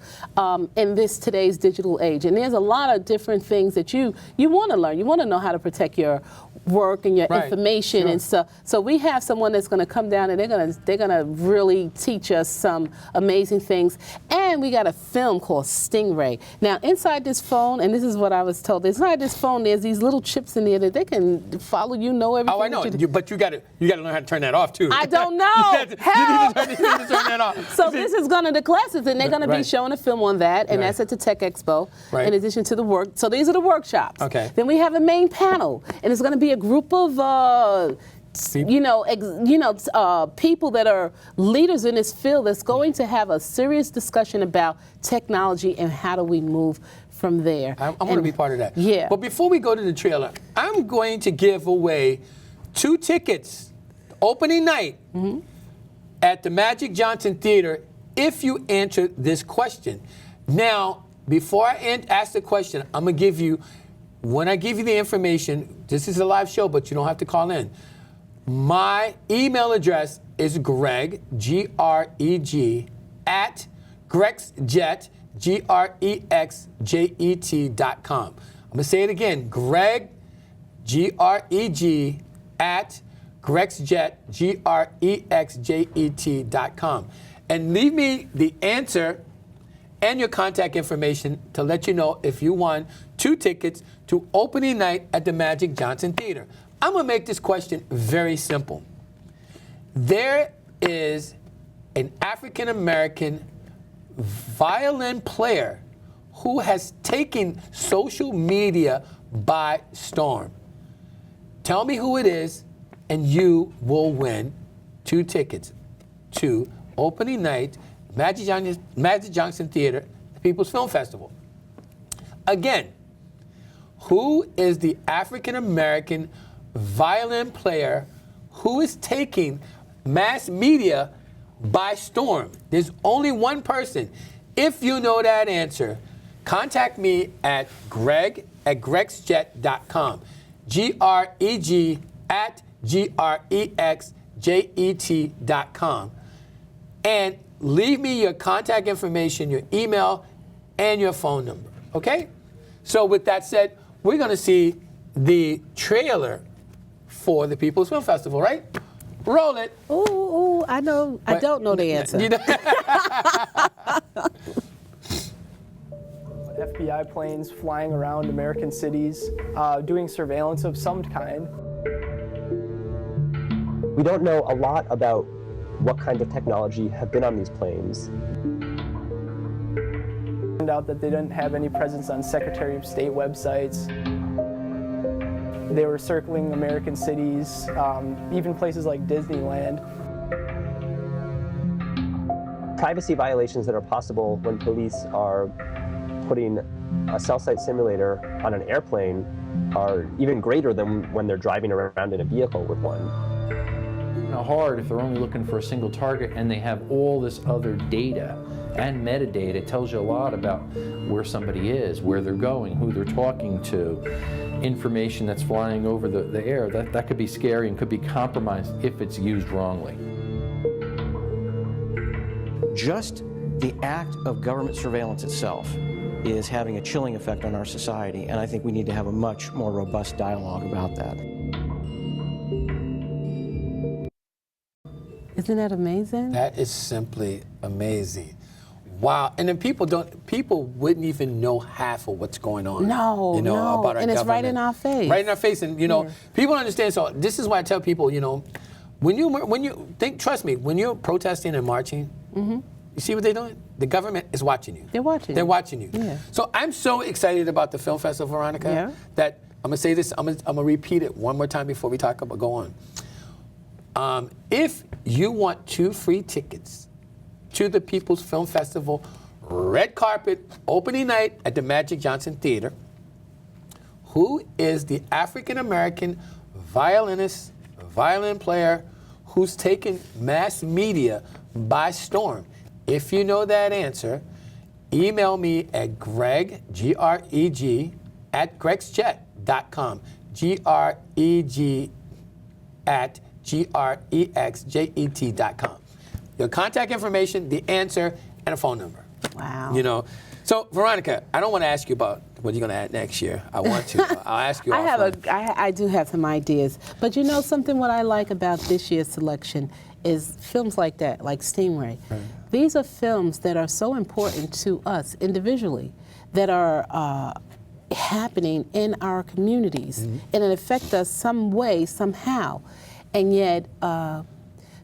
in this today's digital age. And there's a lot of different things that you want to learn. You want to know how to protect your work and your Right, information sure. and stuff. So we have someone that's going to come down and they're gonna really teach us some amazing things. And we got a film called Stingray. Now inside this phone, and this is what I was told, inside this phone there's these little chips in there that they can follow you, know everything. Oh, I know. that you do. But you got to learn how to turn that off too. I don't know. You need to turn that off. So this is one of the classes, and they're going to be Right. showing a film on that, and Right. that's at the Tech Expo. Right. In addition to the work, so these are the workshops. Okay. Then we have a main panel, and it's going to be a group of people that are leaders in this field that's going to have a serious discussion about technology and how do we move from there. I want to be part of that. Yeah. But before we go to the trailer, I'm going to give away 2 tickets, opening night, at the Magic Johnson Theater if you answer this question. Now, before I ask the question, I'm going to give you, when I give you the information, this is a live show, but you don't have to call in. My email address is Greg, G-R-E-G, at GrexJet, GrexJet.com. I'm going to say it again, Greg, G-R-E-G, at GrexJet, GrexJet.com. And leave me the answer and your contact information to let you know if you won 2 tickets to opening night at the Magic Johnson Theater. I'm going to make this question very simple. There is an African-American violin player who has taken social media by storm. Tell me who it is, and you will win 2 tickets to opening night, Magic Johnson Theater, the People's Film Festival. Again, who is the African-American violin player who is taking mass media by storm? There's only one person. If you know that answer, contact me at Greg at GrexJet.com. G-R-E-G at GrexJet.com. And leave me your contact information, your email, and your phone number. Okay? So with that said, we're going to see the trailer for the People's Film Festival, right? Roll it. Ooh, I know. I don't know the answer. You know- FBI planes flying around American cities, doing surveillance of some kind. We don't know a lot about what kinds of technology have been on these planes. Found out that they didn't have any presence on Secretary of State websites. They were circling American cities, even places like Disneyland. Privacy violations that are possible when police are putting a cell site simulator on an airplane are even greater than when they're driving around in a vehicle with one. Hard if they're only looking for a single target and they have all this other data and metadata. It tells you a lot about where somebody is, where they're going, who they're talking to, information that's flying over the air. That could be scary and could be compromised if it's used wrongly. Just the act of government surveillance itself is having a chilling effect on our society, and I think we need to have a much more robust dialogue about that. Isn't that amazing? That is simply amazing. Wow. And then people wouldn't even know half of what's going on. No, no. About our and it's right government. in our face. Right in our face. And people don't understand. So this is why I tell people, when you think, trust me, when you're protesting and marching, you see what they're doing? The government is watching you. They're watching. They're watching you. Yeah. So I'm so excited about the film festival, Veronica, that I'm gonna say this. I'm gonna repeat it one more time before we go on. If you want 2 free tickets to the People's Film Festival, red carpet, opening night at the Magic Johnson Theater, who is the African-American violinist, violin player who's taken mass media by storm? If you know that answer, email me at Greg, G-R-E-G, at gregsjet.com. G-R-E-G at GREXJET.com. Your contact information, the answer, and a phone number. Wow. You know, so Veronica, I don't want to ask you about what you're going to add next year. I want to. I'll ask you. I do have some ideas, but you know something. What I like about this year's selection is films like that, like Stingray. Right. These are films that are so important to us individually, that are happening in our communities, and it affects us some way, somehow, and yet.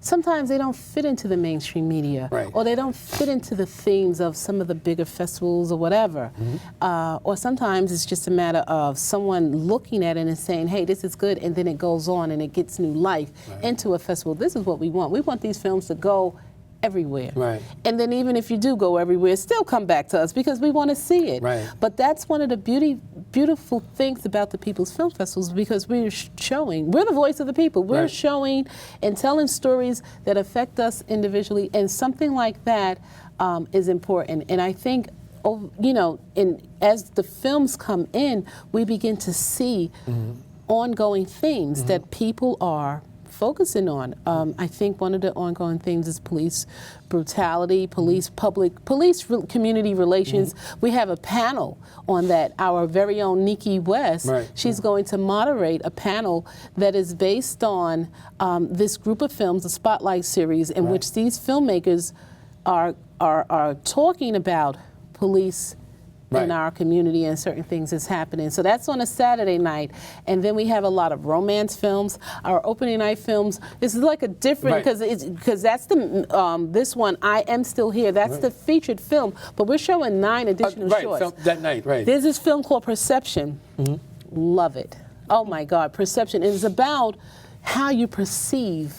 Sometimes they don't fit into the mainstream media, or they don't fit into the themes of some of the bigger festivals or whatever. Or sometimes it's just a matter of someone looking at it and saying, hey, this is good, and then it goes on and it gets new life into a festival. This is what we want. We want these films to go everywhere. Right. And then even if you do go everywhere, still come back to us because we want to see it. Right. But that's one of the beautiful things about the People's Film Festivals, because we're showing, we're the voice of the people. We're showing and telling stories that affect us individually, and something like that is important. And I think, you know, as the films come in, we begin to see ongoing themes that people are focusing on. I think one of the ongoing themes is police brutality, community relations. We have a panel on that. Our very own Nikki West, she's going to moderate a panel that is based on this group of films, the Spotlight series, in which these filmmakers are talking about police in our community and certain things that's happening. So that's on a Saturday night. And then we have a lot of romance films. Our opening night films, this is like a different, because that's the, this one, I Am Still Here, that's the featured film, but we're showing 9 additional shorts. That night, There's this film called Perception. Love it. Oh my God, Perception. It is about how you perceive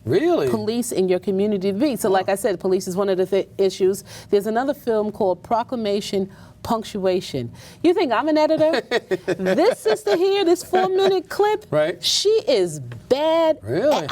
police in your community to be. So like I said, police is one of the issues. There's another film called Proclamation Punctuation. You think I'm an editor? This sister here, this 4-minute clip, she is bad. Really?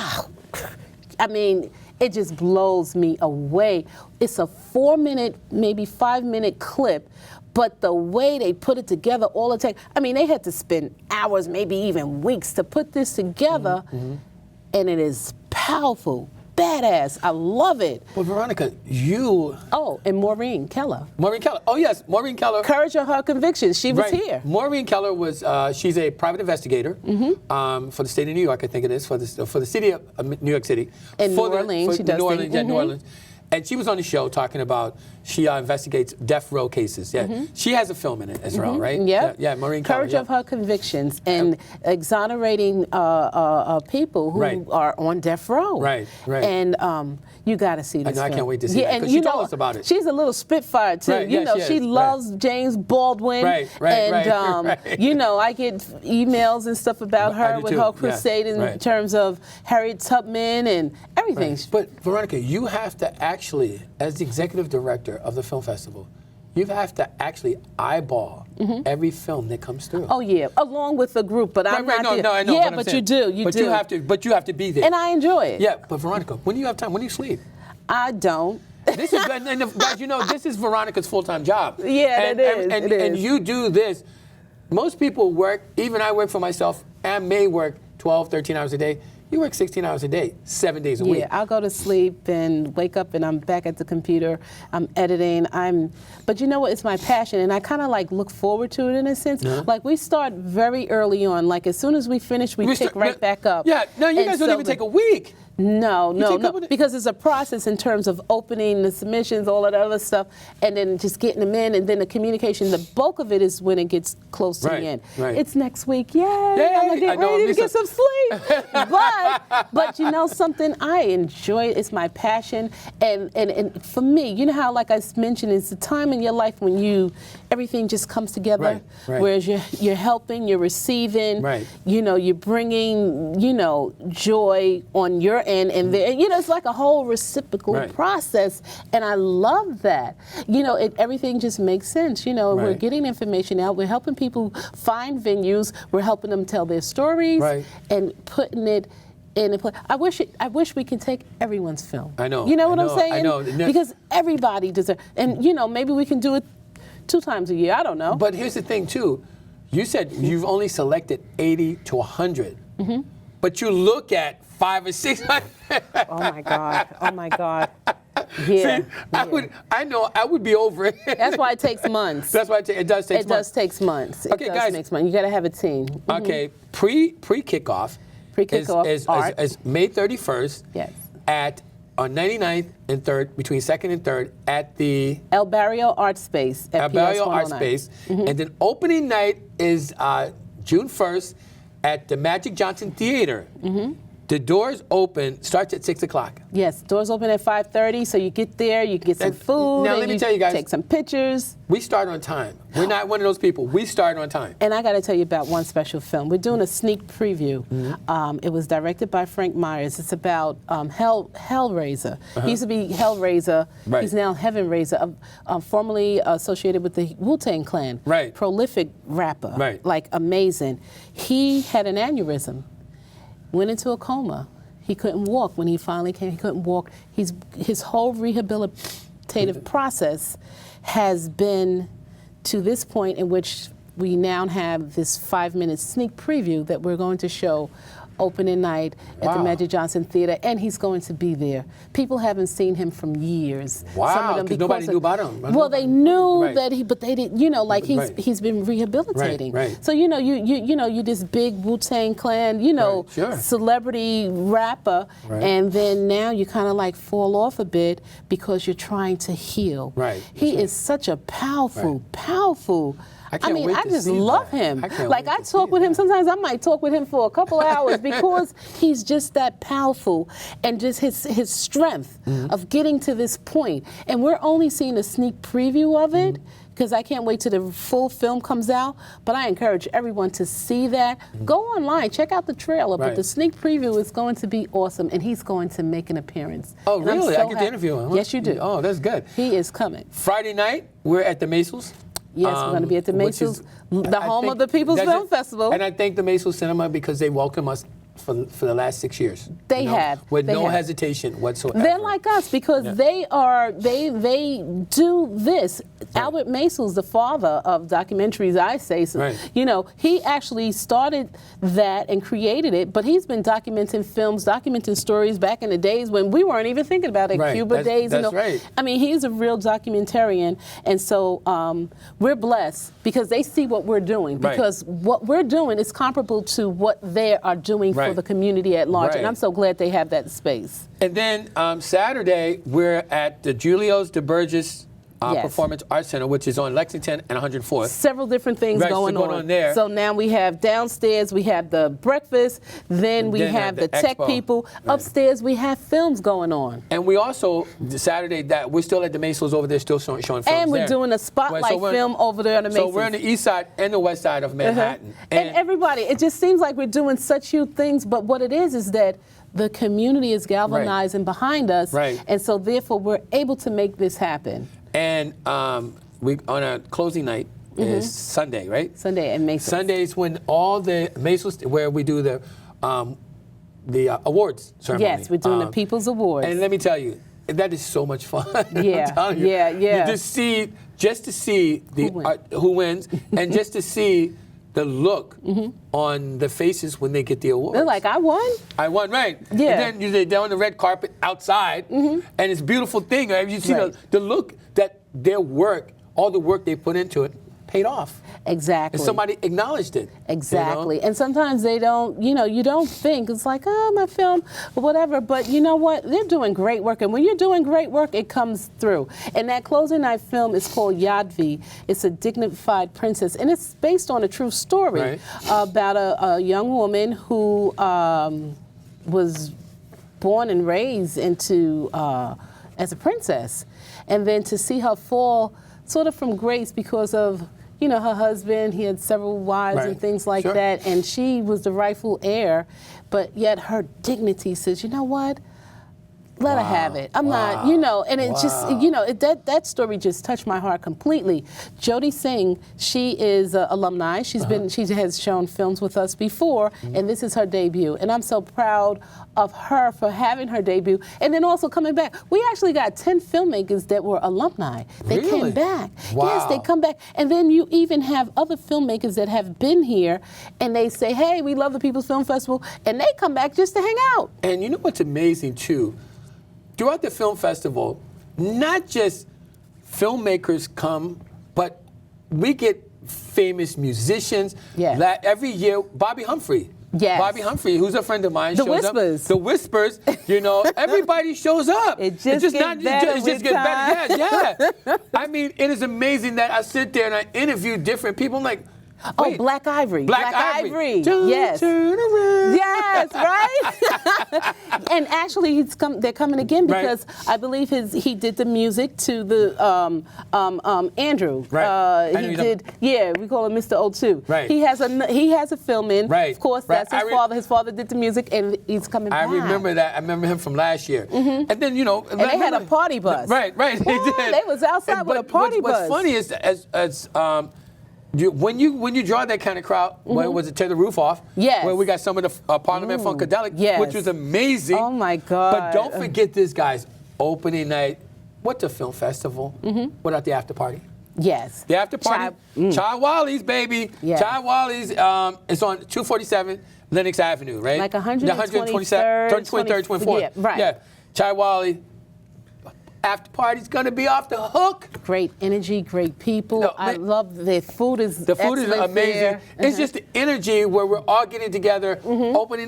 I mean, it just blows me away. It's a 4-minute, maybe 5-minute clip, but the way they put it together, all it takes, I mean, they had to spend hours, maybe even weeks to put this together, and it is powerful. Badass. I love it. Well, Veronica, you... Oh, and Maureen Keller. Maureen Keller. Oh, yes, Maureen Keller. Courage of Her Convictions. She was here. Maureen Keller was, she's a private investigator for the state of New York, I think it is, for the city of New York City. In New Orleans, she does New Orleans, New Orleans. And she was on the show talking about, she investigates death row cases. Yeah, she has a film in it as well, right? Yeah, Maureen Keller. Courage of Her Convictions, and exonerating people who are on death row. Right. And you got to see this film. I can't wait to see it, because she told us about it. She's a little spitfire too. You know, she loves James Baldwin. And you know, I get emails and stuff about her with her crusade in terms of Harriet Tubman and everything. But Veronica, you have to actually, as the executive director of the film festival, you have to actually eyeball every film that comes through. Oh yeah, along with the group, but I'm not there. No, I know. Yeah, but you do. You do. You have to be there. And I enjoy it. Yeah, but Veronica, when do you have time? When do you sleep? I don't. This is, and guys, you know, this is Veronica's full-time job. Yeah, it is. And you do this. Most people work. Even I work for myself. And may work 12, 13 hours a day. You work 16 hours a day, 7 days a week. Yeah, I'll go to sleep and wake up and I'm back at the computer. I'm editing. But you know what? It's my passion, and I kind of like look forward to it in a sense. Like we start very early on. Like as soon as we finish, we pick right back up. Yeah. No, you guys don't even take a week. No, because it's a process in terms of opening the submissions, all of that other stuff, and then just getting them in, and then the communication. The bulk of it is when it gets close to the end. It's next week. Yay! I'm gonna get ready to get some sleep. but you know something? I enjoy it. It's my passion, and for me, you know how, like I mentioned, it's the time in your life when everything just comes together. Whereas you're helping, you're receiving. You know, you're bringing, you know, joy on your end, and you know, it's like a whole reciprocal process, and I love that. You know, everything just makes sense. You know, we're getting information out, we're helping people find venues, we're helping them tell their stories, and putting it in a play. I wish we could take everyone's film. I know. You know what I'm saying? I know. Because everybody deserves, and maybe we can do it 2 times a year. I don't know. But here's the thing too. You said you've only selected 80 to 100, but you look at 500 or 600. Oh my God! Oh my God! Yeah. See, I know I would be over it. That's why it takes months. That's why it does take months. It does take months. Okay, guys. You got to have a team. Okay, pre-kickoff. Pre-kickoff is May 31st. Yes. On 99th and 3rd, between 2nd and 3rd, at the El Barrio Art Space. At El Barrio PS Art Space. And then opening night is June 1st at the Magic Johnson Theater. The doors starts at 6 o'clock. Yes, doors open at 5:30, so you get there, you get some food, now, let me tell you guys, take some pictures. We start on time. We're not one of those people. We start on time. And I got to tell you about one special film. We're doing a sneak preview. It was directed by Frank Myers. It's about Hellraiser. He used to be Hellraiser. Right. He's now Heaven Raiser, formerly associated with the Wu-Tang Clan. Right. Prolific rapper. Right. Like amazing. He had an aneurysm. Went into a coma. He couldn't walk. When he finally came, he couldn't walk. His whole rehabilitative process has been to this point in which we now have this 5-minute sneak preview that we're going to show opening night at the Magic Johnson Theater, and he's going to be there. People haven't seen him from years. Wow, some of them because nobody knew about him. Well, they knew Right. that but they didn't, he's been rehabilitating. Right. So, you this big Wu-Tang Clan, Sure. celebrity rapper, Right. and then now you kind of like fall off a bit because you're trying to heal. Right. He is such a powerful. I can't wait I to just see love that. him. I can't Like wait I to see talk with him. that. Sometimes I might talk with him for a couple of hours because he's just that powerful, and just his strength of getting to this point. And we're only seeing a sneak preview of it because I can't wait till the full film comes out. But I encourage everyone to see that. Go online, check out the trailer. But Right. the sneak preview is going to be awesome, and he's going to make an appearance. Oh, And I'm really? so I get to happy. interview him. Huh? Yes, you do. Oh, that's good. He is coming. Friday night, we're at the Maisels. Yes, we're going to be at the which is- Maisels, the I home think of the People's that's Film it. Festival. And I thank the Maisel Cinema because they welcome us for the last 6 years. They have. With They no have. hesitation whatsoever. They're like us because they do this. Albert Maisels, the father of documentaries, I say, so, Right. he actually started that and created it, but he's been documenting films, documenting stories back in the days when we weren't even thinking about it, Right. Cuba That's- days. that's right. I mean, he's a real documentarian, and so we're blessed because they see what we're doing, Right. because what we're doing is comparable to what they are doing for Right. the community at large, and Right. I'm so glad they have that space. And then Saturday, we're at the Julios de Burgess Yes. Performance Arts Center, which is on Lexington and 104th. Several different things Right, so going going on there. So now we have downstairs, we have the breakfast, then we then have the tech expo. people. Right. Upstairs, we have films going on. And we also, Saturday, that we're still at the Maisels over there, still showing films And we're there. doing a spotlight we're- film over there on the So Macy's. we're on the east side and the west side of Manhattan. And everybody, it just seems like we're doing such huge things, but what it is that the community is galvanizing behind us. Right. And so therefore, we're able to make this happen. And we on our closing night is Sunday, right? Sunday at Macy's. Sunday's when all the Macy's, where we do the awards ceremony. Yes, we're doing the People's Awards. And let me tell you, that is so much fun. Yeah, I'm telling you. yeah. You just to see who wins, and just to see the look on the faces when they get the awards. They're like, I won? I won, right? Yeah. And then they're on the red carpet outside, and it's a beautiful thing. Right? You see Right. the look that their work, all the work they put into it, paid off. Exactly. And somebody acknowledged it. Exactly. You know? And sometimes they don't, you don't think, it's like, oh, my film, or whatever. But you know what? They're doing great work. And when you're doing great work, it comes through. And that closing night film is called Yadvi. It's a dignified princess. And it's based on a true story Right. about a young woman who was born and raised into as a princess. And then to see her fall sort of from grace because of her husband, he had several wives Right. and things like Sure. that, and she was the rightful heir, but yet her dignity says, you know what? let her have it. I'm not, you know, and it just, you know, that story just touched my heart completely. Jodi Singh, she is an alumni. She has shown films with us before, and this is her debut. And I'm so proud of her for having her debut, and then also coming back. We actually got 10 filmmakers that were alumni. They came back. Yes, they come back. And then you even have other filmmakers that have been here, and they say, hey, we love the People's Film Festival, and they come back just to hang out. And you know what's amazing, too? Throughout the film festival, not just filmmakers come, but we get famous musicians. Every year, Bobby Humphrey. Bobby Humphrey, who's a friend of mine, the shows Whispers. up. The Whispers. You know, everybody shows up. It just gets better. Yeah. I mean, it is amazing that I sit there and I interview different people. I'm like, oh, Black Ivory. Black Ivory. Yes. Turn around. Yes, right? And actually, they're coming again because I believe he did the music to the Andrew. Right. He did. Yeah, we call him Mr. O2. Right. He has a film in. Right. Of course, that's his father. His father did the music, and he's coming back. I remember that. I remember him from last year. And then, you know, and they had a party bus. Right. They did. They was outside with a party bus. What's funny is when you draw that kind of crowd, where was it Tear the Roof Off? Yes. Where we got some of the Parliament Funkadelic, which was amazing. Oh my God. But don't forget this, guys. Opening night, what's a film festival without the after party? Yes. The after party, Chai Wally's, baby. Yeah. Chai Wally's is on 247 Lenox Avenue, right? Like 123rd, 24th. Yeah, right. Yeah. Chai Wally. After party's gonna be off the hook. Great energy, great people. No, I love their food is the food is amazing. There. It's just the energy where we're all getting together. Opening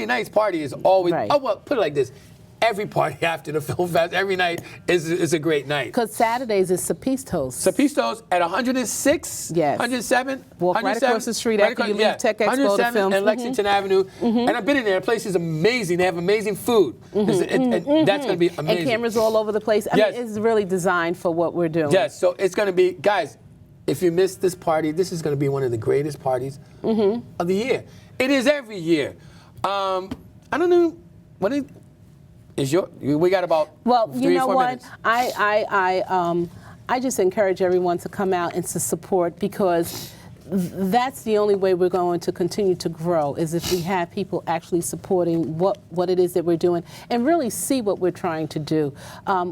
night's party is always. Oh well, put it like this: every party after the film fest, every night is a great night. Because Saturdays is Sapistos. Sapistos at 106, 107. Walk right across the street after you leave Tech Expo to film. And Lexington Avenue. And I've been in there. The place is amazing. They have amazing food. And that's going to be amazing. And cameras all over the place. I mean, it's really designed for what we're doing. Yes, so it's going to be, guys, if you missed this party, this is going to be one of the greatest parties of the year. It is every year. I don't know, we got about 3 or 4 minutes. I just encourage everyone to come out and to support, because that's the only way we're going to continue to grow, is if we have people actually supporting what it is that we're doing and really see what we're trying to do.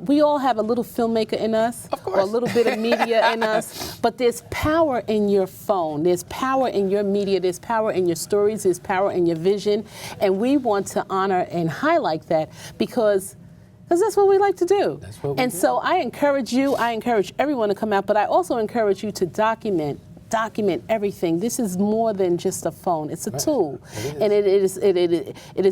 We all have a little filmmaker in us, or a little bit of media in us, but there's power in your phone, there's power in your media, there's power in your stories, there's power in your vision, and we want to honor and highlight that, because that's what we like to do. And so I encourage you, I encourage everyone to come out, but I also encourage you to document everything. This is more than just a phone. It's a tool. And it is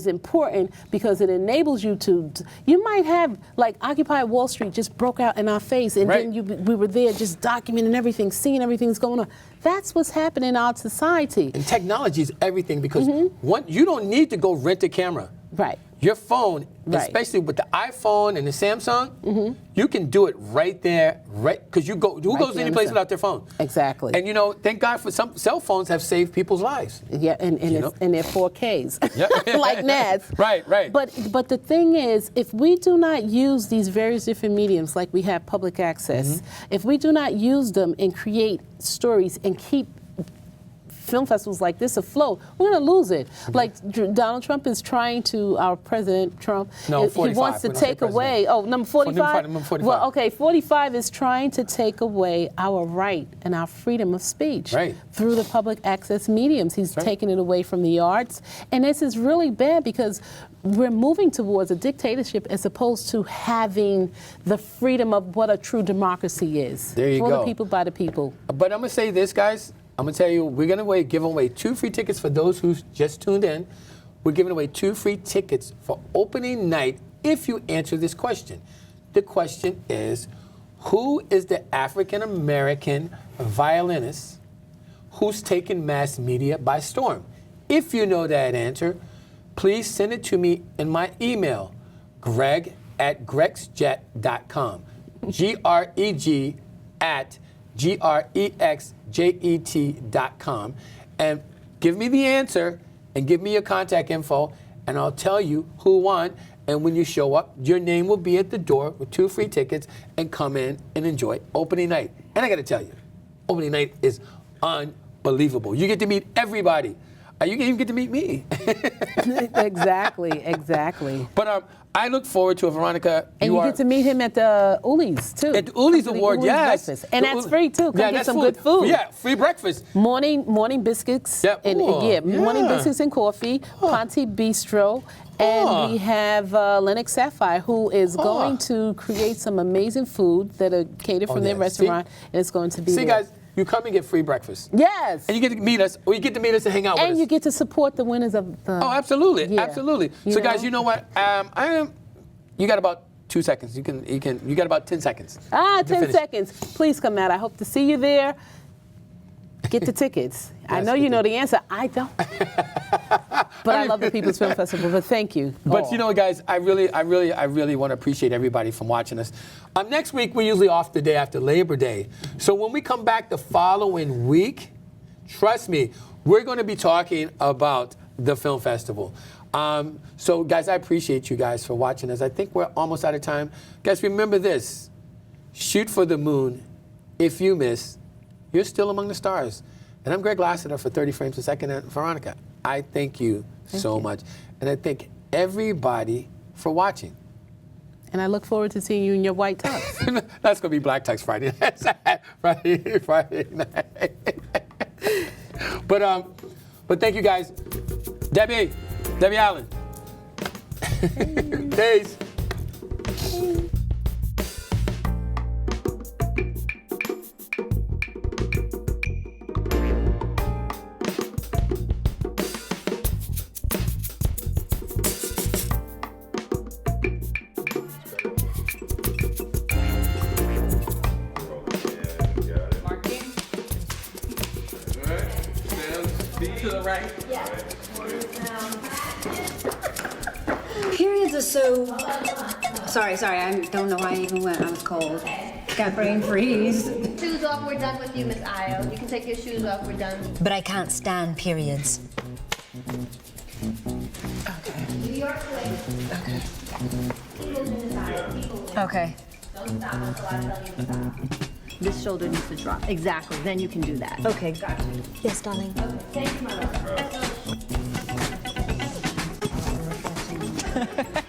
important because it enables you to, you might have, like Occupy Wall Street just broke out in our face, and then we were there just documenting everything, seeing everything's going on. That's what's happening in our society. And technology is everything, because you don't need to go rent a camera. Right. Your phone, especially with the iPhone and the Samsung, you can do it right there, because who goes any place without their phone? Exactly. And you know, thank God for some cell phones have saved people's lives. Yeah, and they're 4Ks, like Nads. Right. But the thing is, if we do not use these various different mediums, like we have public access, if we do not use them and create stories and keep film festivals like this afloat, we're going to lose it. Like Donald Trump is trying to, our President Trump, he wants to take away, number 45? Number 45. Well, okay, 45 is trying to take away our right and our freedom of speech through the public access mediums. He's taking it away from the arts. And this is really bad, because we're moving towards a dictatorship as opposed to having the freedom of what a true democracy is. There you go. For the people, by the people. But I'm going to say this, guys. I'm going to tell you, we're going to give away 2 free tickets for those who just tuned in. We're giving away 2 free tickets for opening night if you answer this question. The question is, who is the African-American violinist who's taken mass media by storm? If you know that answer, please send it to me in my email, greg@grexjet.com. greg@grexjet.com, and give me the answer and give me your contact info, and I'll tell you who won, And when you show up, your name will be at the door with 2 free tickets and come in and enjoy opening night. And I got to tell you, opening night is unbelievable. You get to meet everybody. You can even get to meet me. Exactly. But I look forward to it, Veronica. And you get to meet him at the Uli's, too. At the Uli's Award, yes. Breakfast. And that's free, too. Come get some good food. Yeah, free breakfast. Morning biscuits. Yep. Morning biscuits and coffee. Ponte Bistro. And we have Lennox Sapphire, who is going to create some amazing food that are catered from their restaurant. And it's going to be guys, you come and get free breakfast. Yes. And you get to meet us, or you get to meet us and hang out with us. And you get to support the winners of the... Oh, absolutely, Yeah. absolutely. So guys, you know what? You got about 2 seconds. You got about 10 seconds. 10 seconds. Please come out. I hope to see you there. Get the tickets. I know you know the answer. I don't. But I love the People's Film Festival. But thank you. But you know what, guys? I really want to appreciate everybody from watching us. Next week, we're usually off the day after Labor Day. So when we come back the following week, trust me, we're going to be talking about the film festival. So, guys, I appreciate you guys for watching us. I think we're almost out of time. Guys, remember this. Shoot for the moon. If you miss, you're still among the stars. And I'm Greg Lassiter for 30 Frames a Second. And Veronica, I thank you so much. And I thank everybody for watching. And I look forward to seeing you in your white tux. That's going to be Black Tux Friday night. Friday night. But thank you, guys. Debbie Allen. Days. Periods are so... Sorry, I don't know why I even went. I was cold. Got brain freeze. Shoes off, we're done with you, Miss Io. You can take your shoes off, we're done. But I can't stand periods. New York way. Okay. Don't stop until I tell you to stop. This shoulder needs to drop. Exactly. Then you can do that. Okay. Got you. Yes, darling. Okay. Thank you, my love.